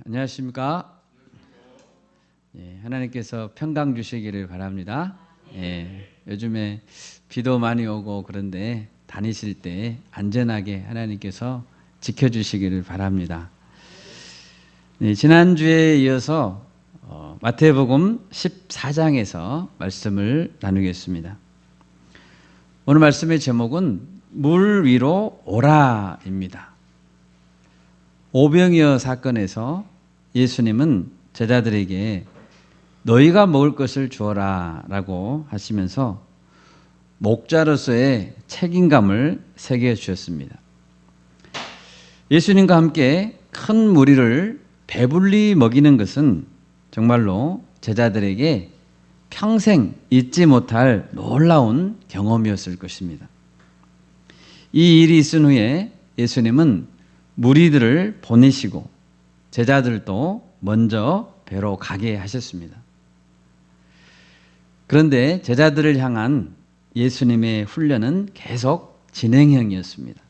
안녕하십니까? 하나님께서 평강 주시기를 바랍니다. 요즘에 비도 많이 오고 그런데 다니실 때 안전하게 하나님께서 지켜주시기를 바랍니다. 지난주에 이어서 마태복음 14장에서 말씀을 나누겠습니다. 오늘 말씀의 제목은 물 위로 오라입니다. 오병이어 사건에서 예수님은 제자들에게 너희가 먹을 것을 주어라 라고 하시면서 목자로서의 책임감을 새겨주셨습니다. 예수님과 함께 큰 무리를 배불리 먹이는 것은 정말로 제자들에게 평생 잊지 못할 놀라운 경험이었을 것입니다. 이 일이 있은 후에 예수님은 무리들을 보내시고 제자들도 먼저 배로 가게 하셨습니다. 그런데 제자들을 향한 예수님의 훈련은 계속 진행형이었습니다.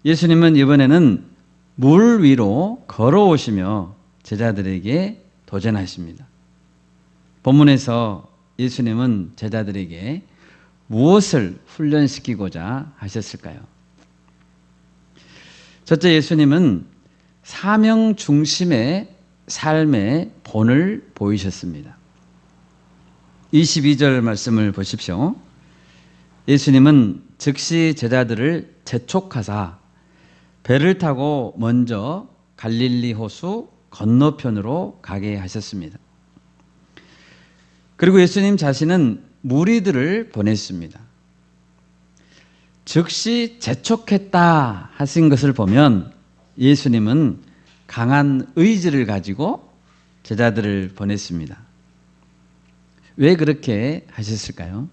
예수님은 이번에는 물 위로 걸어오시며 제자들에게 도전하십니다. 본문에서 예수님은 제자들에게 무엇을 훈련시키고자 하셨을까요? 첫째, 예수님은 사명 중심의 삶의 본을 보이셨습니다. 22절 말씀을 보십시오. 예수님은 즉시 제자들을 재촉하사 배를 타고 먼저 갈릴리 호수 건너편으로 가게 하셨습니다. 그리고 예수님 자신은 무리들을 보냈습니다. 즉시 재촉했다 하신 것을 보면 예수님은 강한 의지를 가지고 제자들을 보냈습니다. 왜 그렇게 하셨을까요?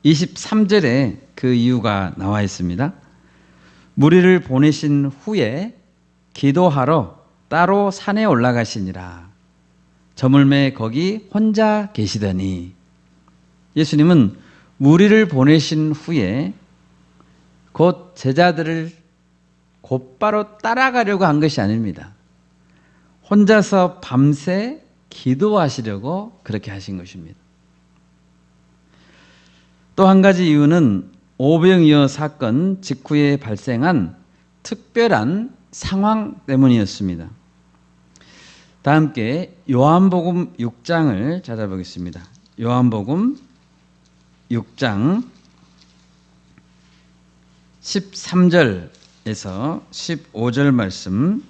23절에 그 이유가 나와 있습니다. 무리를 보내신 후에 기도하러 따로 산에 올라가시니라. 저물매 거기 혼자 계시더니 예수님은 무리를 보내신 후에 곧 제자들을 곧바로 따라가려고 한 것이 아닙니다. 혼자서 밤새 기도하시려고 그렇게 하신 것입니다. 또 한 가지 이유는 오병이어 사건 직후에 발생한 특별한 상황 때문이었습니다. 다 함께 요한복음 6장을 찾아보겠습니다. 요한복음 6장 13절에서 15절 말씀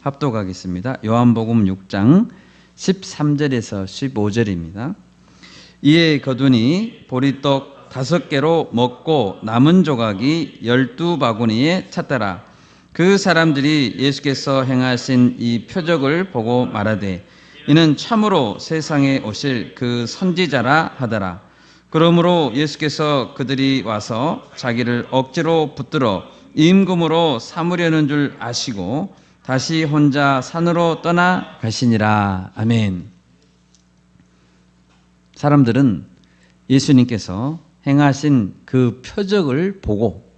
합독하겠습니다. 요한복음 6장 13절에서 15절입니다. 이에 거두니 보리떡 5개로 먹고 남은 조각이 12바구니에 찼더라. 그 사람들이 예수께서 행하신 이 표적을 보고 말하되 이는 참으로 세상에 오실 그 선지자라 하더라. 그러므로 예수께서 그들이 와서 자기를 억지로 붙들어 임금으로 삼으려는 줄 아시고 다시 혼자 산으로 떠나 가시니라. 아멘. 사람들은 예수님께서 행하신 그 표적을 보고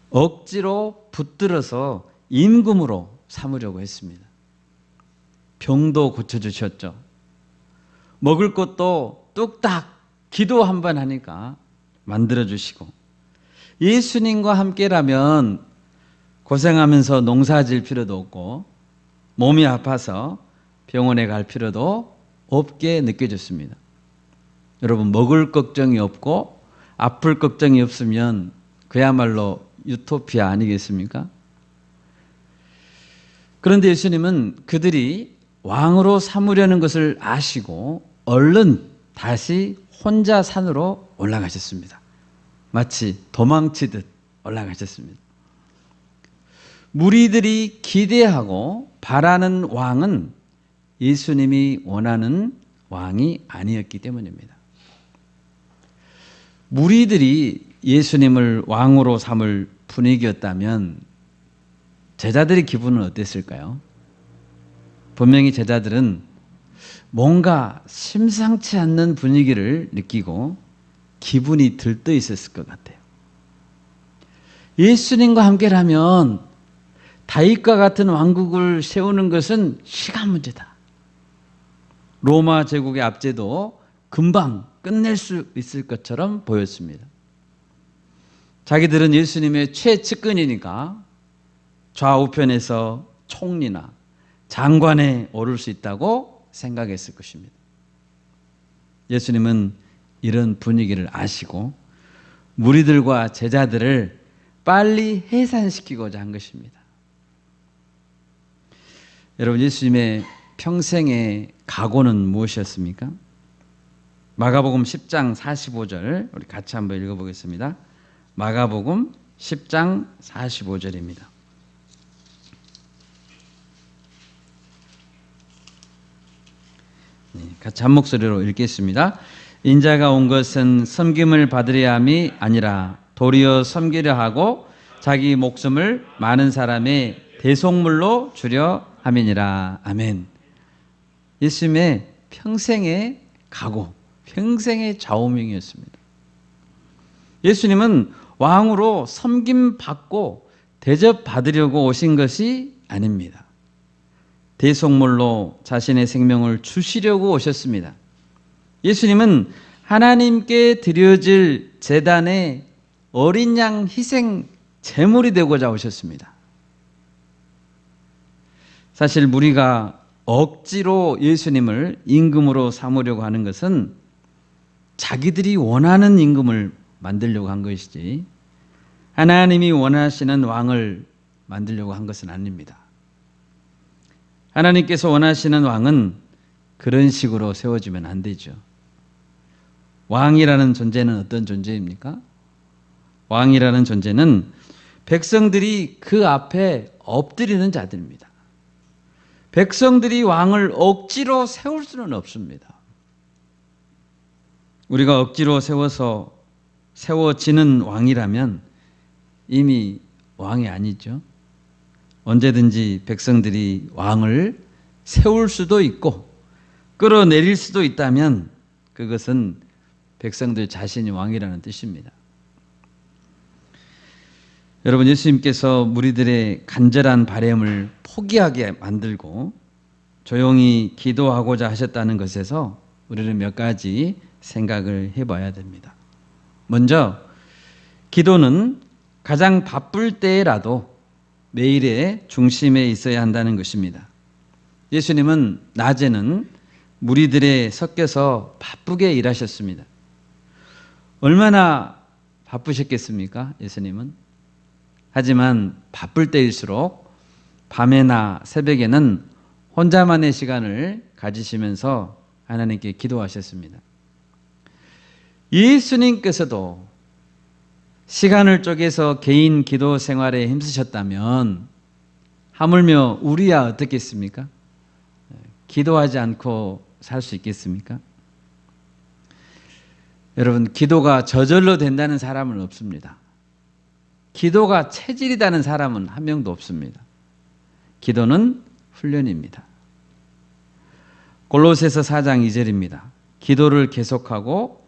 억지로 붙들어서 임금으로 삼으려고 했습니다. 병도 고쳐주셨죠. 먹을 것도 뚝딱 기도 한 번 하니까 만들어주시고 예수님과 함께라면 고생하면서 농사질 필요도 없고 몸이 아파서 병원에 갈 필요도 없게 느껴졌습니다. 여러분, 먹을 걱정이 없고 아플 걱정이 없으면 그야말로 유토피아 아니겠습니까? 그런데 예수님은 그들이 왕으로 삼으려는 것을 아시고 얼른 다시 혼자 산으로 올라가셨습니다. 마치 도망치듯 올라가셨습니다. 무리들이 기대하고 바라는 왕은 예수님이 원하는 왕이 아니었기 때문입니다. 무리들이 예수님을 왕으로 삼을 분위기였다면 제자들의 기분은 어땠을까요? 분명히 제자들은 뭔가 심상치 않는 분위기를 느끼고 기분이 들떠 있었을 것 같아요. 예수님과 함께라면 다윗과 같은 왕국을 세우는 것은 시간 문제다. 로마 제국의 압제도 금방 끝낼 수 있을 것처럼 보였습니다. 자기들은 예수님의 최측근이니까 좌우편에서 총리나 장관에 오를 수 있다고 생각했을 것입니다. 예수님은 이런 분위기를 아시고 무리들과 제자들을 빨리 해산시키고자 한 것입니다. 여러분, 예수님의 평생의 각오는 무엇이었습니까? 마가복음 10장 45절 우리 같이 한번 읽어보겠습니다. 마가복음 10장 45절입니다. 같이 한 목소리로 읽겠습니다. 인자가 온 것은 섬김을 받으려 함이 아니라 도리어 섬기려 하고 자기 목숨을 많은 사람의 대속물로 주려 함이니라. 아멘. 예수님의 평생의 각오, 평생의 좌우명이었습니다. 예수님은 왕으로 섬김받고 대접받으려고 오신 것이 아닙니다. 대속물로 자신의 생명을 주시려고 오셨습니다. 예수님은 하나님께 드려질 제단의 어린 양 희생 제물이 되고자 오셨습니다. 사실 무리가 억지로 예수님을 임금으로 삼으려고 하는 것은 자기들이 원하는 임금을 만들려고 한 것이지 하나님이 원하시는 왕을 만들려고 한 것은 아닙니다. 하나님께서 원하시는 왕은 그런 식으로 세워지면 안 되죠. 왕이라는 존재는 어떤 존재입니까? 왕이라는 존재는 백성들이 그 앞에 엎드리는 자들입니다. 백성들이 왕을 억지로 세울 수는 없습니다. 우리가 억지로 세워지는 왕이라면 이미 왕이 아니죠. 언제든지 백성들이 왕을 세울 수도 있고 끌어내릴 수도 있다면 그것은 백성들 자신이 왕이라는 뜻입니다. 여러분, 예수님께서 무리들의 간절한 바램을 포기하게 만들고 조용히 기도하고자 하셨다는 것에서 우리는 몇 가지 생각을 해봐야 됩니다. 먼저 기도는 가장 바쁠 때라도 매일의 중심에 있어야 한다는 것입니다. 예수님은 낮에는 무리들에 섞여서 바쁘게 일하셨습니다. 얼마나 바쁘셨겠습니까? 예수님은. 하지만 바쁠 때일수록 밤에나 새벽에는 혼자만의 시간을 가지시면서 하나님께 기도하셨습니다. 예수님께서도 시간을 쪼개서 개인 기도 생활에 힘쓰셨다면 하물며 우리야 어떻겠습니까? 기도하지 않고 살 수 있겠습니까? 여러분, 기도가 저절로 된다는 사람은 없습니다. 기도가 체질이라는 사람은 한 명도 없습니다. 기도는 훈련입니다. 골로새서 4장 2절입니다. 기도를 계속하고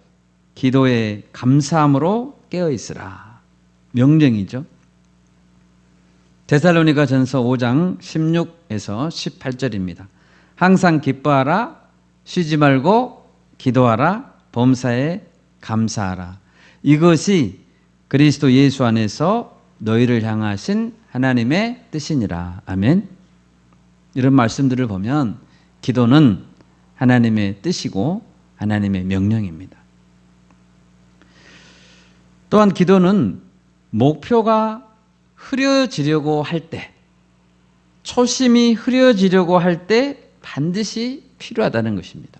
기도에 감사함으로 깨어있으라. 명령이죠. 데살로니가 전서 5장 16에서 18절입니다. 항상 기뻐하라, 쉬지 말고 기도하라, 범사에 감사하라. 이것이 그리스도 예수 안에서 너희를 향하신 하나님의 뜻이니라. 아멘. 이런 말씀들을 보면 기도는 하나님의 뜻이고 하나님의 명령입니다. 또한 기도는 목표가 흐려지려고 할 때, 초심이 흐려지려고 할 때 반드시 필요하다는 것입니다.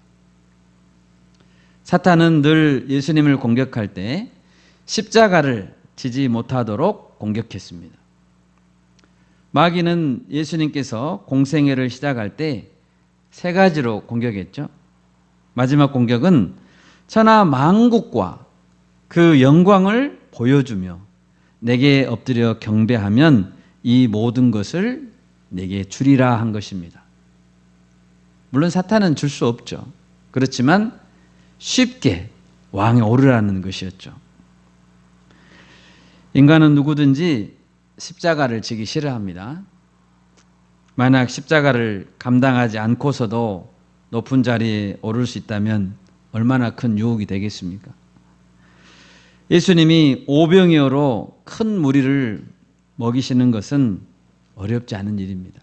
사탄은 늘 예수님을 공격할 때 십자가를 지지 못하도록 공격했습니다. 마귀는 예수님께서 공생애를 시작할 때 세 가지로 공격했죠. 마지막 공격은 천하 만국과 그 영광을 보여주며 내게 엎드려 경배하면 이 모든 것을 내게 주리라 한 것입니다. 물론 사탄은 줄 수 없죠. 그렇지만 쉽게 왕에 오르라는 것이었죠. 인간은 누구든지 십자가를 지기 싫어합니다. 만약 십자가를 감당하지 않고서도 높은 자리에 오를 수 있다면 얼마나 큰 유혹이 되겠습니까? 예수님이 오병이어로 큰 무리를 먹이시는 것은 어렵지 않은 일입니다.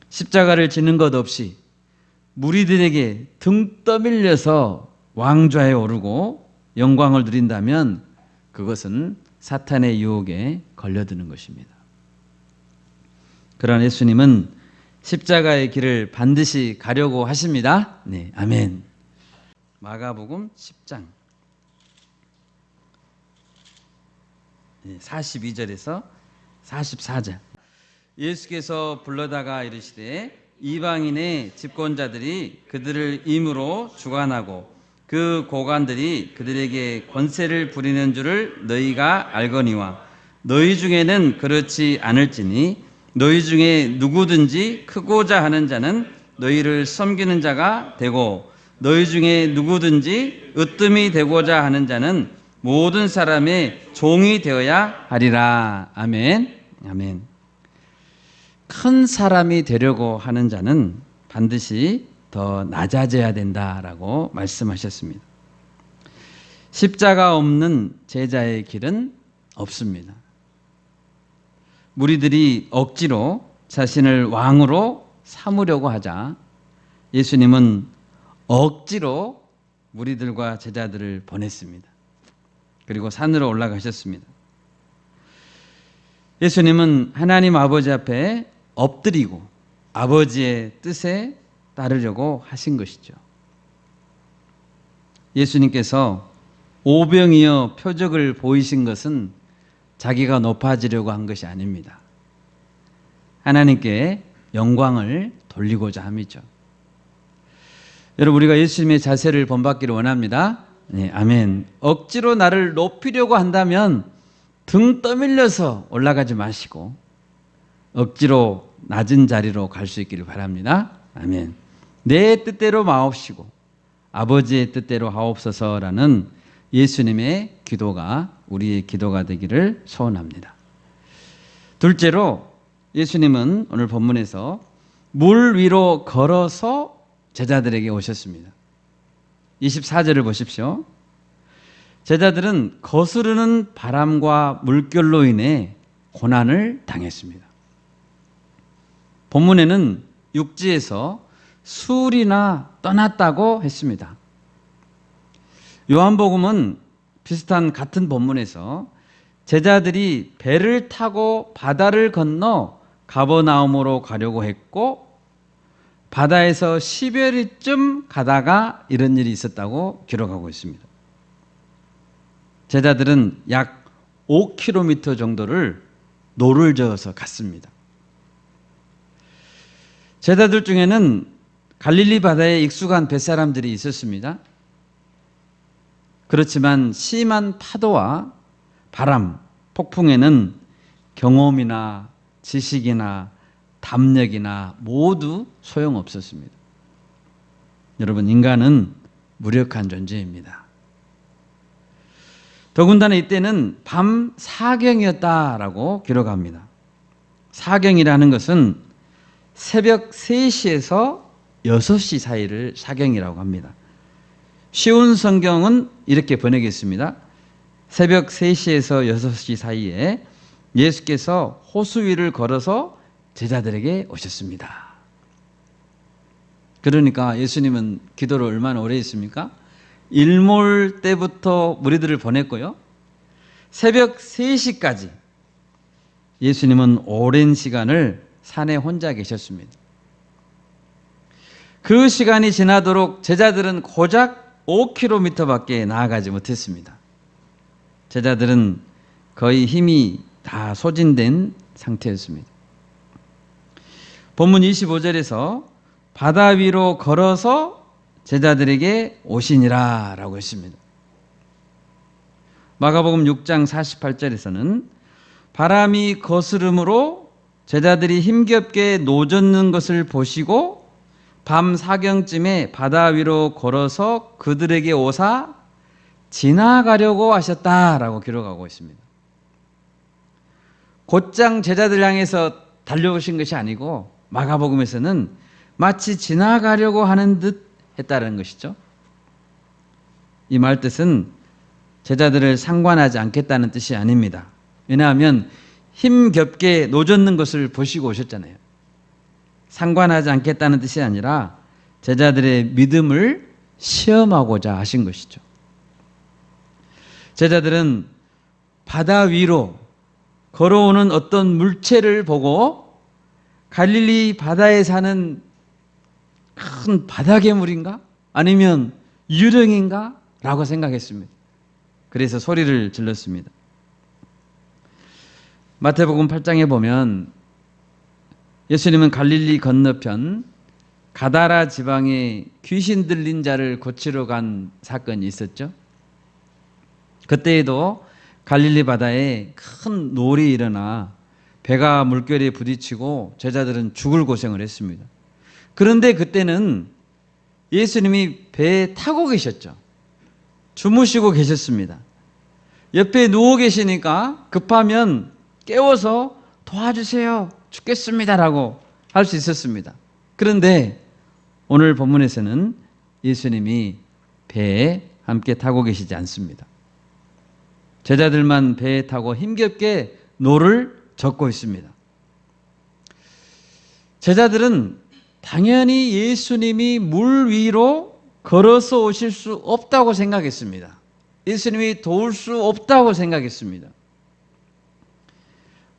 십자가를 지는 것 없이 무리들에게 등 떠밀려서 왕좌에 오르고 영광을 누린다면 그것은 사탄의 유혹에 걸려드는 것입니다. 그러나 예수님은 십자가의 길을 반드시 가려고 하십니다. 네, 아멘. 마가복음 10장 42절에서 44절. 예수께서 불러다가 이르시되 이방인의 집권자들이 그들을 임으로 주관하고 그 고관들이 그들에게 권세를 부리는 줄을 너희가 알거니와 너희 중에는 그렇지 않을지니 너희 중에 누구든지 크고자 하는 자는 너희를 섬기는 자가 되고 너희 중에 누구든지 으뜸이 되고자 하는 자는 모든 사람의 종이 되어야 하리라. 아멘. 아멘. 큰 사람이 되려고 하는 자는 반드시 더 낮아져야 된다라고 말씀하셨습니다. 십자가 없는 제자의 길은 없습니다. 무리들이 억지로 자신을 왕으로 삼으려고 하자 예수님은 억지로 무리들과 제자들을 보냈습니다. 그리고 산으로 올라가셨습니다. 예수님은 하나님 아버지 앞에 엎드리고 아버지의 뜻에 따르려고 하신 것이죠. 예수님께서 오병이어 표적을 보이신 것은 자기가 높아지려고 한 것이 아닙니다. 하나님께 영광을 돌리고자 함이죠. 여러분, 우리가 예수님의 자세를 본받기를 원합니다. 네, 아멘. 억지로 나를 높이려고 한다면 등 떠밀려서 올라가지 마시고 억지로 낮은 자리로 갈 수 있기를 바랍니다. 아멘. 내 뜻대로 마옵시고 아버지의 뜻대로 하옵소서라는 예수님의 기도가 우리의 기도가 되기를 소원합니다. 둘째로 예수님은 오늘 본문에서 물 위로 걸어서 제자들에게 오셨습니다. 24절을 보십시오. 제자들은 거스르는 바람과 물결로 인해 고난을 당했습니다. 본문에는 육지에서 수울이나 떠났다고 했습니다. 요한복음은 비슷한 같은 본문에서 제자들이 배를 타고 바다를 건너 가버나움으로 가려고 했고 바다에서 10여리쯤 가다가 이런 일이 있었다고 기록하고 있습니다. 제자들은 약 5km 정도를 노를 저어서 갔습니다. 제자들 중에는 갈릴리 바다에 익숙한 뱃사람들이 있었습니다. 그렇지만 심한 파도와 바람, 폭풍에는 경험이나 지식이나 담력이나 모두 소용없었습니다. 여러분, 인간은 무력한 존재입니다. 더군다나 이때는 밤 사경이었다라고 기록합니다. 사경이라는 것은 새벽 3시에서 6시 사이를 사경이라고 합니다. 쉬운 성경은 이렇게 번역했습니다. 새벽 3시에서 6시 사이에 예수께서 호수 위를 걸어서 제자들에게 오셨습니다. 그러니까 예수님은 기도를 얼마나 오래 했습니까? 일몰 때부터 무리들을 보냈고요. 새벽 3시까지 예수님은 오랜 시간을 산에 혼자 계셨습니다. 그 시간이 지나도록 제자들은 고작 5km밖에 나아가지 못했습니다. 제자들은 거의 힘이 다 소진된 상태였습니다. 본문 25절에서 바다 위로 걸어서 제자들에게 오시니라 라고 했습니다. 마가복음 6장 48절에서는 바람이 거스름으로 제자들이 힘겹게 노젓는 것을 보시고 밤 사경쯤에 바다 위로 걸어서 그들에게 오사 지나가려고 하셨다라고 기록하고 있습니다. 곧장 제자들 향해서 달려오신 것이 아니고 마가복음에서는 마치 지나가려고 하는 듯 했다는 것이죠. 이 말 뜻은 제자들을 상관하지 않겠다는 뜻이 아닙니다. 왜냐하면 힘겹게 노젓는 것을 보시고 오셨잖아요. 상관하지 않겠다는 뜻이 아니라 제자들의 믿음을 시험하고자 하신 것이죠. 제자들은 바다 위로 걸어오는 어떤 물체를 보고 갈릴리 바다에 사는 큰 바다 괴물인가? 아니면 유령인가? 라고 생각했습니다. 그래서 소리를 질렀습니다. 마태복음 8장에 보면 예수님은 갈릴리 건너편 가다라 지방에 귀신 들린 자를 고치러 간 사건이 있었죠. 그때에도 갈릴리 바다에 큰 노을이 일어나 배가 물결에 부딪히고 제자들은 죽을 고생을 했습니다. 그런데 그때는 예수님이 배에 타고 계셨죠. 주무시고 계셨습니다. 옆에 누워 계시니까 급하면 깨워서 도와주세요. 죽겠습니다라고 할 수 있었습니다. 그런데 오늘 본문에서는 예수님이 배에 함께 타고 계시지 않습니다. 제자들만 배에 타고 힘겹게 노를 젓고 있습니다. 제자들은 당연히 예수님이 물 위로 걸어서 오실 수 없다고 생각했습니다. 예수님이 도울 수 없다고 생각했습니다.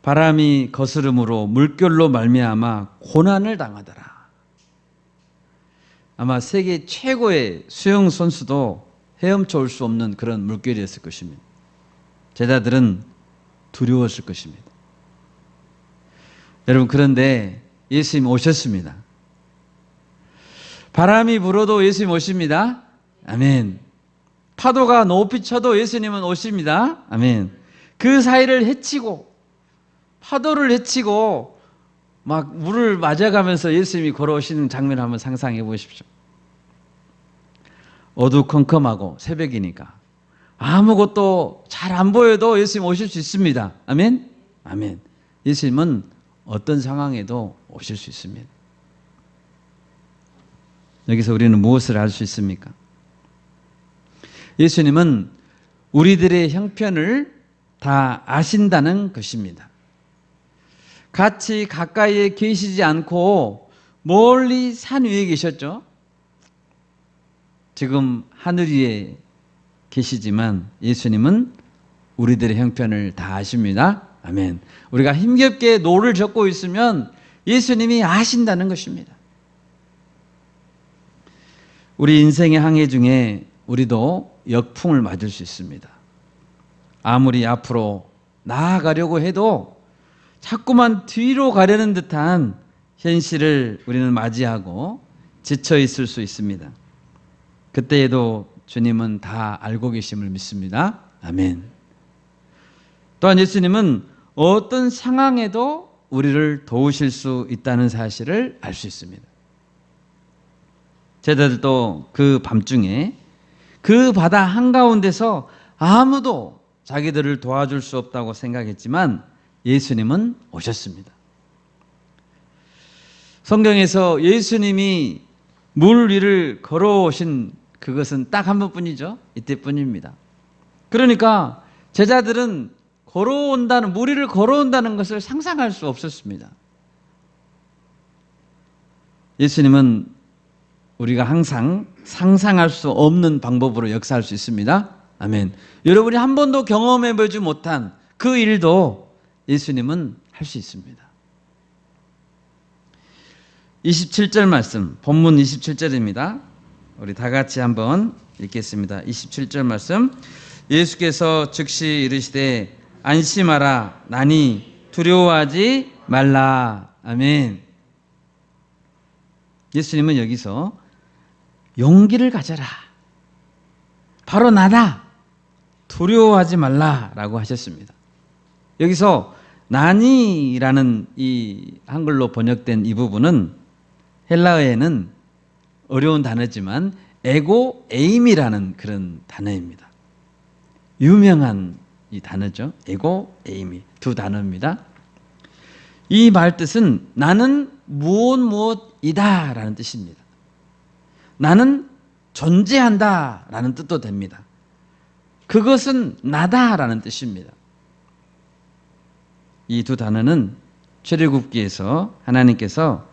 바람이 거스름으로 물결로 말미암아 고난을 당하더라. 아마 세계 최고의 수영 선수도 헤엄쳐 올 수 없는 그런 물결이었을 것입니다. 제자들은 두려웠을 것입니다. 여러분, 그런데 예수님 오셨습니다. 바람이 불어도 예수님 오십니다. 아멘. 파도가 높이 쳐도 예수님은 오십니다. 아멘. 그 사이를 헤치고 파도를 헤치고 막 물을 맞아가면서 예수님이 걸어오시는 장면을 한번 상상해 보십시오. 어두컴컴하고 새벽이니까 아무것도 잘 안 보여도 예수님 오실 수 있습니다. 아멘? 아멘. 예수님은 어떤 상황에도 오실 수 있습니다. 여기서 우리는 무엇을 알 수 있습니까? 예수님은 우리들의 형편을 다 아신다는 것입니다. 같이 가까이에 계시지 않고 멀리 산 위에 계셨죠. 지금 하늘 위에 계시지만 예수님은 우리들의 형편을 다 아십니다. 아멘. 우리가 힘겹게 노를 젓고 있으면 예수님이 아신다는 것입니다. 우리 인생의 항해 중에 우리도 역풍을 맞을 수 있습니다. 아무리 앞으로 나아가려고 해도 자꾸만 뒤로 가려는 듯한 현실을 우리는 맞이하고 지쳐 있을 수 있습니다. 그때에도 주님은 다 알고 계심을 믿습니다. 아멘. 또한 예수님은 어떤 상황에도 우리를 도우실 수 있다는 사실을 알 수 있습니다. 제자들도 그 밤중에 그 바다 한가운데서 아무도 자기들을 도와줄 수 없다고 생각했지만 예수님은 오셨습니다. 성경에서 예수님이 물 위를 걸어오신 그것은 딱 한 번뿐이죠. 이때뿐입니다. 그러니까 제자들은 물 위를 걸어온다는 것을 상상할 수 없었습니다. 예수님은 우리가 항상 상상할 수 없는 방법으로 역사할 수 있습니다. 아멘. 여러분이 한 번도 경험해보지 못한 그 일도 예수님은 할 수 있습니다. 27절 말씀, 본문 27절입니다. 우리 다 같이 한번 읽겠습니다. 27절 말씀. 예수께서 즉시 이르시되 안심하라, 나니 두려워하지 말라. 아멘. 예수님은 여기서 용기를 가져라, 바로 나다, 두려워하지 말라라고 하셨습니다. 여기서 나니라는 이 한글로 번역된 이 부분은 헬라어에는 어려운 단어지만 에고 에임이라는 그런 단어입니다. 유명한 이 단어죠. 에고 에임이 두 단어입니다. 이 말 뜻은 나는 무엇이다 라는 뜻입니다. 나는 존재한다 라는 뜻도 됩니다. 그것은 나다 라는 뜻입니다. 이 두 단어는 출애굽기에서 하나님께서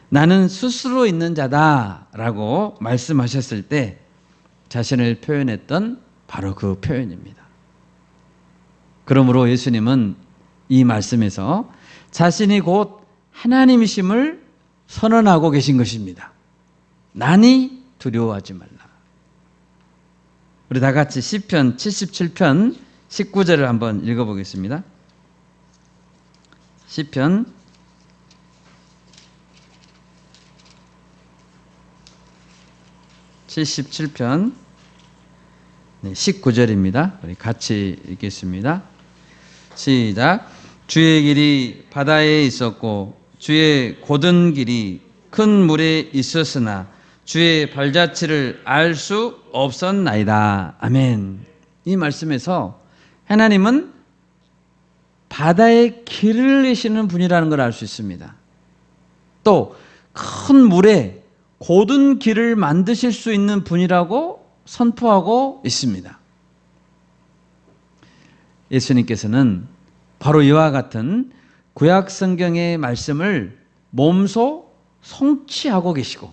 나는 스스로 있는 자다 라고 말씀하셨을 때 자신을 표현했던 바로 그 표현입니다. 그러므로 예수님은 이 말씀에서 자신이 곧 하나님이심을 선언하고 계신 것입니다. 나니 두려워하지 말라. 우리 다 같이 시편 77편 19절을 한번 읽어보겠습니다. 시편 77편 19절입니다. 우리 같이 읽겠습니다. 시작. 주의 길이 바다에 있었고 주의 곧은 길이 큰 물에 있었으나 주의 발자취를 알 수 없었나이다. 아멘. 이 말씀에서 하나님은 바다에 길을 내시는 분이라는 걸 알 수 있습니다. 또 큰 물에 곧은 길을 만드실 수 있는 분이라고 선포하고 있습니다. 예수님께서는 바로 이와 같은 구약 성경의 말씀을 몸소 성취하고 계시고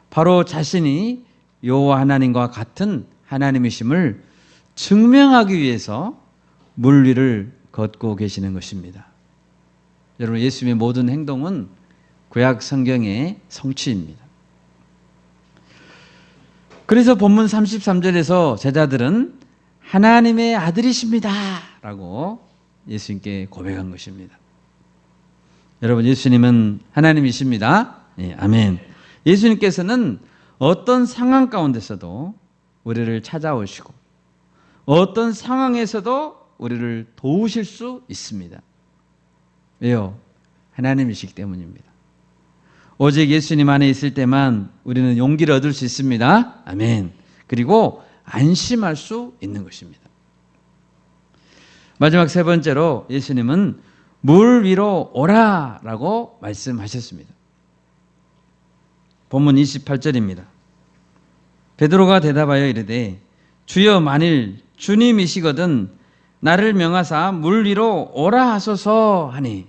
바로 자신이 여호와 하나님과 같은 하나님이심을 증명하기 위해서 물 위를 걷고 계시는 것입니다. 여러분, 예수님의 모든 행동은 구약 성경의 성취입니다. 그래서 본문 33절에서 제자들은 하나님의 아들이십니다 라고 예수님께 고백한 것입니다. 여러분, 예수님은 하나님이십니다. 네, 아멘. 예수님께서는 어떤 상황 가운데서도 우리를 찾아오시고 어떤 상황에서도 우리를 도우실 수 있습니다. 왜요? 하나님이시기 때문입니다. 오직 예수님 안에 있을 때만 우리는 용기를 얻을 수 있습니다. 아멘. 그리고 안심할 수 있는 것입니다. 마지막 세 번째로 예수님은 물 위로 오라라고 말씀하셨습니다. 본문 28절입니다. 베드로가 대답하여 이르되 주여 만일 주님이시거든 나를 명하사 물 위로 오라 하소서 하니,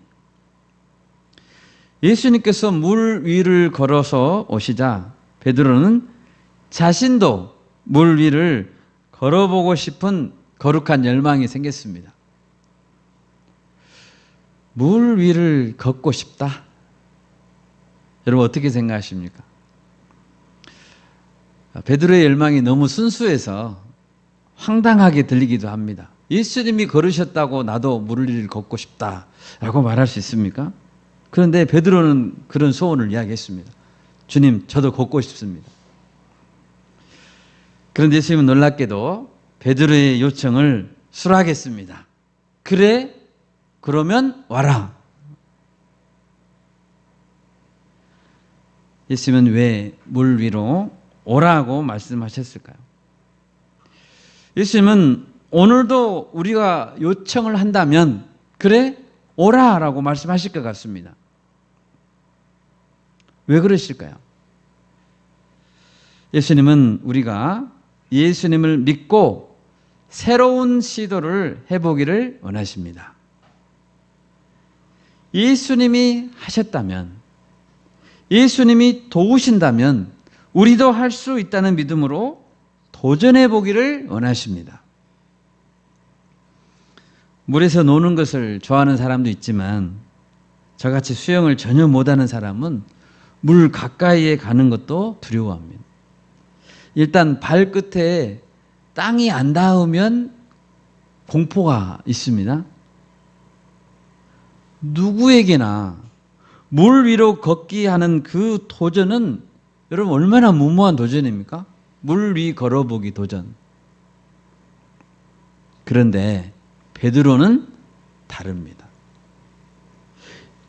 예수님께서 물 위를 걸어서 오시자 베드로는 자신도 물 위를 걸어보고 싶은 거룩한 열망이 생겼습니다. 물 위를 걷고 싶다. 여러분 어떻게 생각하십니까? 베드로의 열망이 너무 순수해서 황당하게 들리기도 합니다. 예수님이 걸으셨다고 나도 물 위를 걷고 싶다라고 말할 수 있습니까? 그런데 베드로는 그런 소원을 이야기했습니다. 주님, 저도 걷고 싶습니다. 그런데 예수님은 놀랍게도 베드로의 요청을 수락했습니다. 그래? 그러면 와라. 예수님은 왜 물 위로 오라고 말씀하셨을까요? 예수님은 오늘도 우리가 요청을 한다면 그래? 오라라고 말씀하실 것 같습니다. 왜 그러실까요? 예수님은 우리가 예수님을 믿고 새로운 시도를 해보기를 원하십니다. 예수님이 하셨다면, 예수님이 도우신다면 우리도 할 수 있다는 믿음으로 도전해 보기를 원하십니다. 물에서 노는 것을 좋아하는 사람도 있지만 저같이 수영을 전혀 못하는 사람은 물 가까이에 가는 것도 두려워합니다. 일단 발끝에 땅이 안 닿으면 공포가 있습니다. 누구에게나 물 위로 걷기 하는 그 도전은 여러분 얼마나 무모한 도전입니까? 물 위 걸어보기 도전. 그런데 베드로는 다릅니다.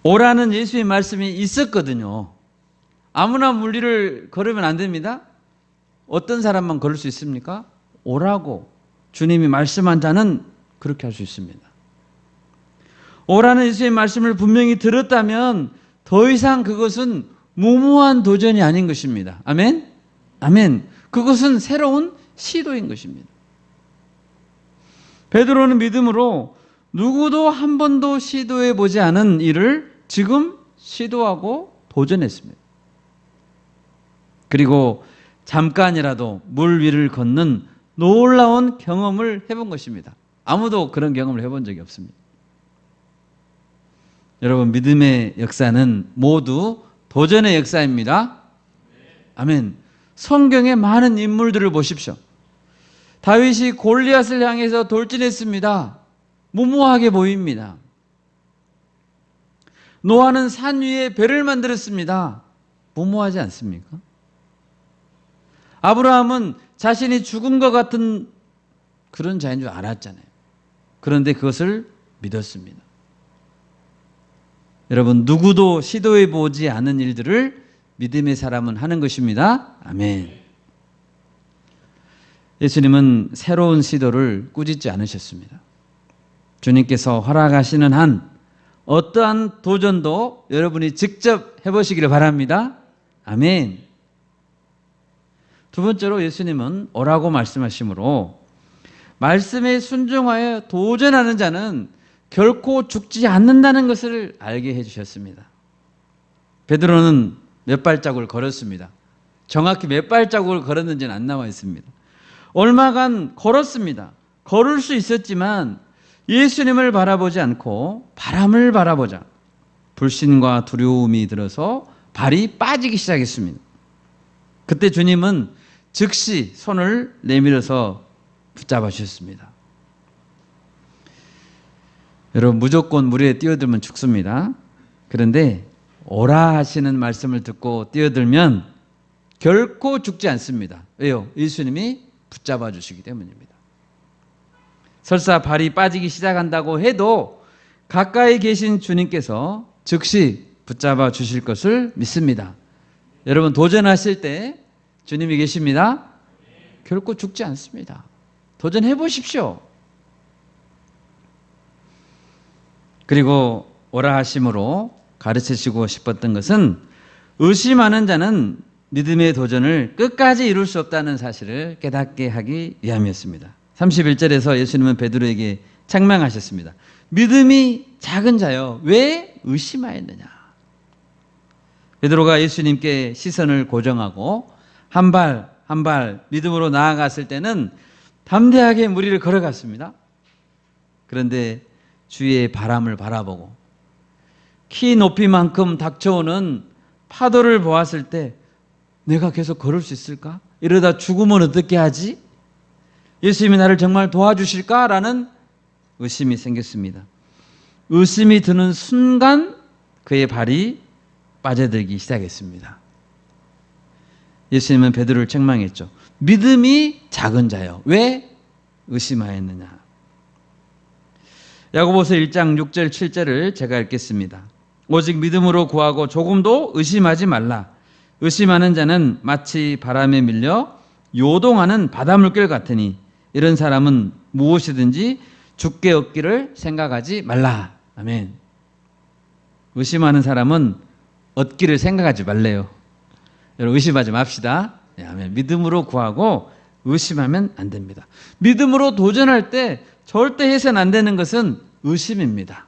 오라는 예수의 말씀이 있었거든요. 아무나 물 위를 걸으면 안 됩니다. 어떤 사람만 걸을 수 있습니까? 오라고 주님이 말씀한 자는 그렇게 할 수 있습니다. 오라는 예수의 말씀을 분명히 들었다면 더 이상 그것은 무모한 도전이 아닌 것입니다. 아멘? 아멘. 그것은 새로운 시도인 것입니다. 베드로는 믿음으로 누구도 한 번도 시도해 보지 않은 일을 지금 시도하고 도전했습니다. 그리고 잠깐이라도 물 위를 걷는 놀라운 경험을 해본 것입니다. 아무도 그런 경험을 해본 적이 없습니다. 여러분, 믿음의 역사는 모두 도전의 역사입니다. 아멘. 성경의 많은 인물들을 보십시오. 다윗이 골리앗을 향해서 돌진했습니다. 무모하게 보입니다. 노아는 산 위에 배를 만들었습니다. 무모하지 않습니까? 아브라함은 자신이 죽은 것 같은 그런 자인 줄 알았잖아요. 그런데 그것을 믿었습니다. 여러분, 누구도 시도해 보지 않은 일들을 믿음의 사람은 하는 것입니다. 아멘. 예수님은 새로운 시도를 꾸짖지 않으셨습니다. 주님께서 허락하시는 한 어떠한 도전도 여러분이 직접 해보시기를 바랍니다. 아멘. 두 번째로 예수님은 오라고 말씀하시므로 말씀에 순종하여 도전하는 자는 결코 죽지 않는다는 것을 알게 해주셨습니다. 베드로는 몇 발자국을 걸었습니다. 정확히 몇 발자국을 걸었는지는 안 나와 있습니다. 얼마간 걸었습니다. 걸을 수 있었지만 예수님을 바라보지 않고 바람을 바라보자 불신과 두려움이 들어서 발이 빠지기 시작했습니다. 그때 주님은 즉시 손을 내밀어서 붙잡아 주셨습니다. 여러분, 무조건 물에 뛰어들면 죽습니다. 그런데 오라 하시는 말씀을 듣고 뛰어들면 결코 죽지 않습니다. 왜요? 예수님이 붙잡아 주시기 때문입니다. 설사 발이 빠지기 시작한다고 해도 가까이 계신 주님께서 즉시 붙잡아 주실 것을 믿습니다. 여러분, 도전하실 때 주님이 계십니다. 결코 죽지 않습니다. 도전해 보십시오. 그리고 오라 하심으로 가르치시고 싶었던 것은 의심하는 자는 믿음의 도전을 끝까지 이룰 수 없다는 사실을 깨닫게 하기 위함이었습니다. 31절에서 예수님은 베드로에게 책망하셨습니다. 믿음이 작은 자여, 왜 의심하였느냐? 베드로가 예수님께 시선을 고정하고 한 발 한 발 믿음으로 나아갔을 때는 담대하게 물 위를 걸어갔습니다. 그런데 주위의 바람을 바라보고 키 높이만큼 닥쳐오는 파도를 보았을 때 내가 계속 걸을 수 있을까? 이러다 죽으면 어떻게 하지? 예수님이 나를 정말 도와주실까라는 의심이 생겼습니다. 의심이 드는 순간 그의 발이 빠져들기 시작했습니다. 예수님은 베드로를 책망했죠. 믿음이 작은 자여, 왜 의심하였느냐? 야고보서 1장 6절 7절을 제가 읽겠습니다. 오직 믿음으로 구하고 조금도 의심하지 말라. 의심하는 자는 마치 바람에 밀려 요동하는 바닷물결 같으니 이런 사람은 무엇이든지 죽게 얻기를 생각하지 말라. 아멘. 의심하는 사람은 얻기를 생각하지 말래요. 여러분, 의심하지 맙시다. 아멘. 믿음으로 구하고 의심하면 안 됩니다. 믿음으로 도전할 때 절대 해서는 안 되는 것은 의심입니다.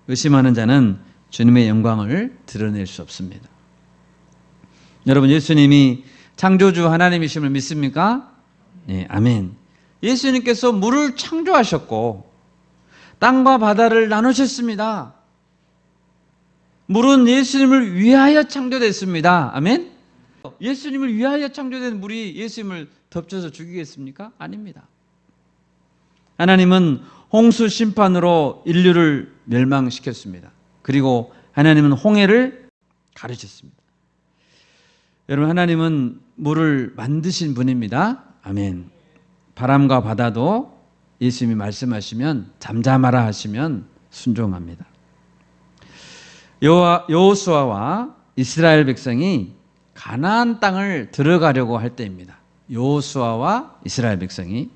의심하는 자는 주님의 영광을 드러낼 수 없습니다. 여러분, 예수님이 창조주 하나님이심을 믿습니까? 네, 아멘. 예수님께서 물을 창조하셨고 땅과 바다를 나누셨습니다. 물은 예수님을 위하여 창조됐습니다. 아멘. 예수님을 위하여 창조된 물이 예수님을 덮쳐서 죽이겠습니까? 아닙니다. 하나님은 홍수 심판으로 인류를 멸망시켰습니다. 그리고 하나님은 홍해를 가르쳤습니다. 여러분, 하나님은 물을 만드신 분입니다. 아멘. 바람과 바다도 예수님이 말씀하시면 잠잠하라 하시면 순종합니다. 여호수아와 이스라엘 백성이 가나안 땅을 들어가려고 할 때입니다. 여호수아와 이스라엘 백성이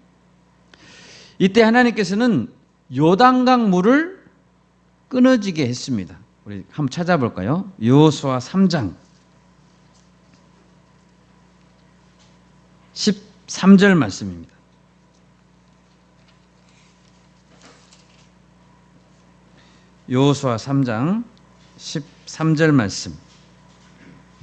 이때 하나님께서는 요단강 물을 끊어지게 했습니다. 우리 한번 찾아볼까요? 여호수아 3장 13절 말씀입니다. 여호수아 3장 13절 말씀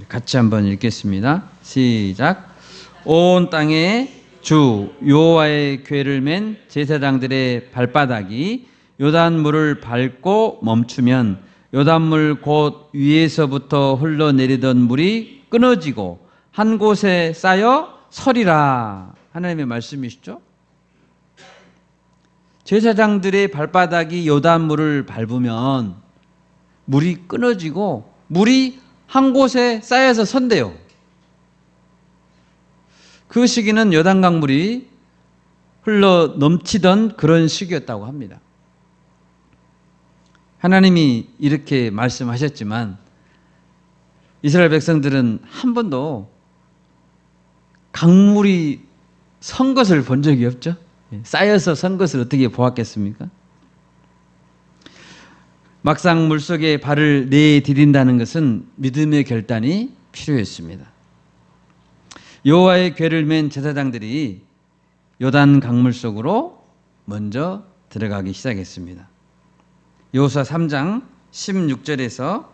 같이 한번 읽겠습니다. 시작. 온 땅에 주 여호와의 궤를 맨 제사장들의 발바닥이 요단물을 밟고 멈추면 요단물 곧 위에서부터 흘러내리던 물이 끊어지고 한 곳에 쌓여 서리라. 하나님의 말씀이시죠? 제사장들의 발바닥이 요단물을 밟으면 물이 끊어지고 물이 한 곳에 쌓여서 선대요. 그 시기는 요단강 물이 흘러 넘치던 그런 시기였다고 합니다. 하나님이 이렇게 말씀하셨지만 이스라엘 백성들은 한 번도 강물이 선 것을 본 적이 없죠. 쌓여서 선 것을 어떻게 보았겠습니까? 막상 물속에 발을 내디딘다는 것은 믿음의 결단이 필요했습니다. 여호와의 궤를 맨 제사장들이 요단 강물 속으로 먼저 들어가기 시작했습니다. 여호수아 3장 16절에서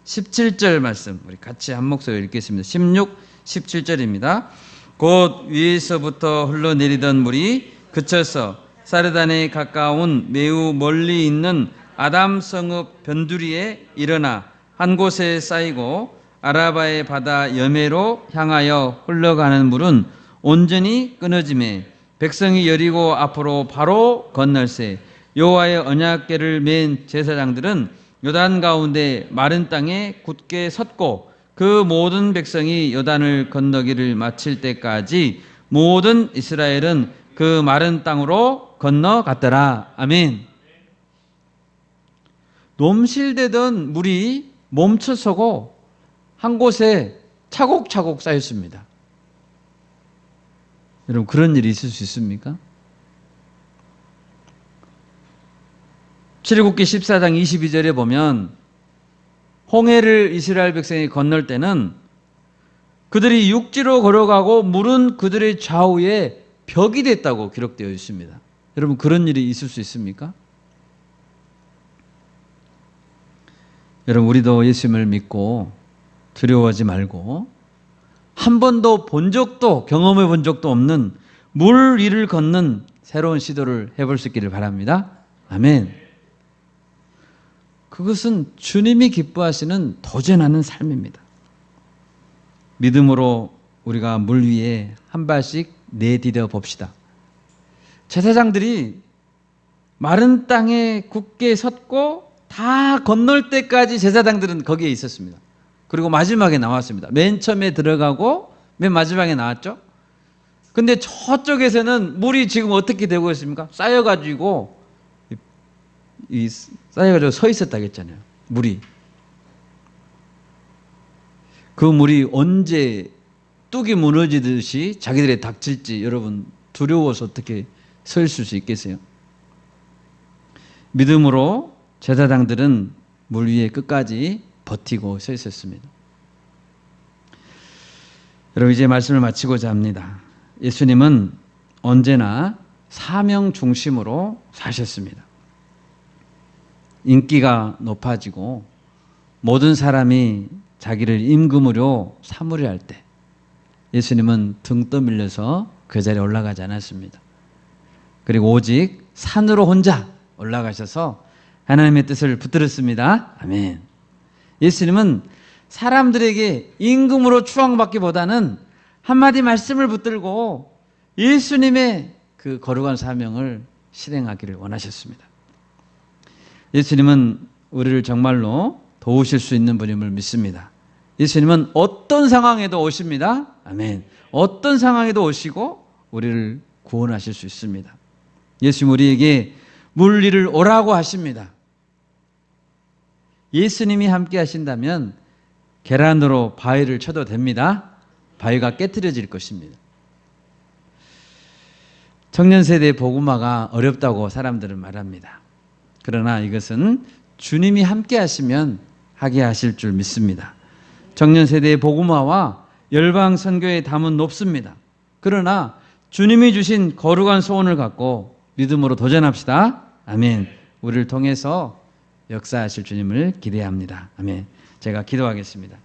17절 말씀 우리 같이 한 목소리로 읽겠습니다. 16, 17절입니다. 곧 위에서부터 흘러내리던 물이 그쳐서 사르단에 가까운 매우 멀리 있는 아담 성읍 변두리에 일어나 한 곳에 쌓이고 아라바의 바다 여매로 향하여 흘러가는 물은 온전히 끊어지매 백성이 여리고 앞으로 바로 건널새 여호와의 언약궤를 맨 제사장들은 요단 가운데 마른 땅에 굳게 섰고 그 모든 백성이 요단을 건너기를 마칠 때까지 모든 이스라엘은 그 마른 땅으로 건너갔더라. 아멘. 넘실대던 물이 멈춰서고 한 곳에 차곡차곡 쌓였습니다. 여러분 그런 일이 있을 수 있습니까? 출애굽기 14장 22절에 보면 홍해를 이스라엘 백성이 건널 때는 그들이 육지로 걸어가고 물은 그들의 좌우에 벽이 됐다고 기록되어 있습니다. 여러분 그런 일이 있을 수 있습니까? 여러분 우리도 예수님을 믿고 두려워하지 말고 한 번도 본 적도 경험해 본 적도 없는 물 위를 걷는 새로운 시도를 해볼 수 있기를 바랍니다. 아멘. 그것은 주님이 기뻐하시는 도전하는 삶입니다. 믿음으로 우리가 물 위에 한 발씩 내디뎌 봅시다. 제사장들이 마른 땅에 굳게 섰고 다 건널 때까지 제사장들은 거기에 있었습니다. 그리고 마지막에 나왔습니다. 맨 처음에 들어가고 맨 마지막에 나왔죠. 근데 저쪽에서는 물이 지금 어떻게 되고 있습니까? 쌓여가지고 서 있었다고 했잖아요. 물이. 그 물이 언제 뚝이 무너지듯이 자기들에 닥칠지 여러분 두려워서 어떻게 서 있을 수 있겠어요? 믿음으로 제사장들은 물 위에 끝까지 버티고 서 있었습니다. 여러분 이제 말씀을 마치고자 합니다. 예수님은 언제나 사명 중심으로 사셨습니다. 인기가 높아지고 모든 사람이 자기를 임금으로 삼으려 할 때 예수님은 등 떠밀려서 그 자리에 올라가지 않았습니다. 그리고 오직 산으로 혼자 올라가셔서 하나님의 뜻을 붙들었습니다. 아멘. 예수님은 사람들에게 임금으로 추앙받기보다는 한마디 말씀을 붙들고 예수님의 그 거룩한 사명을 실행하기를 원하셨습니다. 예수님은 우리를 정말로 도우실 수 있는 분임을 믿습니다. 예수님은 어떤 상황에도 오십니다. 아멘. 어떤 상황에도 오시고 우리를 구원하실 수 있습니다. 예수님 우리에게 물 위를 오라고 하십니다. 예수님이 함께 하신다면 계란으로 바위를 쳐도 됩니다. 바위가 깨트려질 것입니다. 청년 세대의 복음화가 어렵다고 사람들은 말합니다. 그러나 이것은 주님이 함께 하시면 하게 하실 줄 믿습니다. 청년 세대의 복음화와 열방 선교의 담은 높습니다. 그러나 주님이 주신 거룩한 소원을 갖고 믿음으로 도전합시다. 아멘. 우리를 통해서 역사하실 주님을 기대합니다. 아멘. 제가 기도하겠습니다.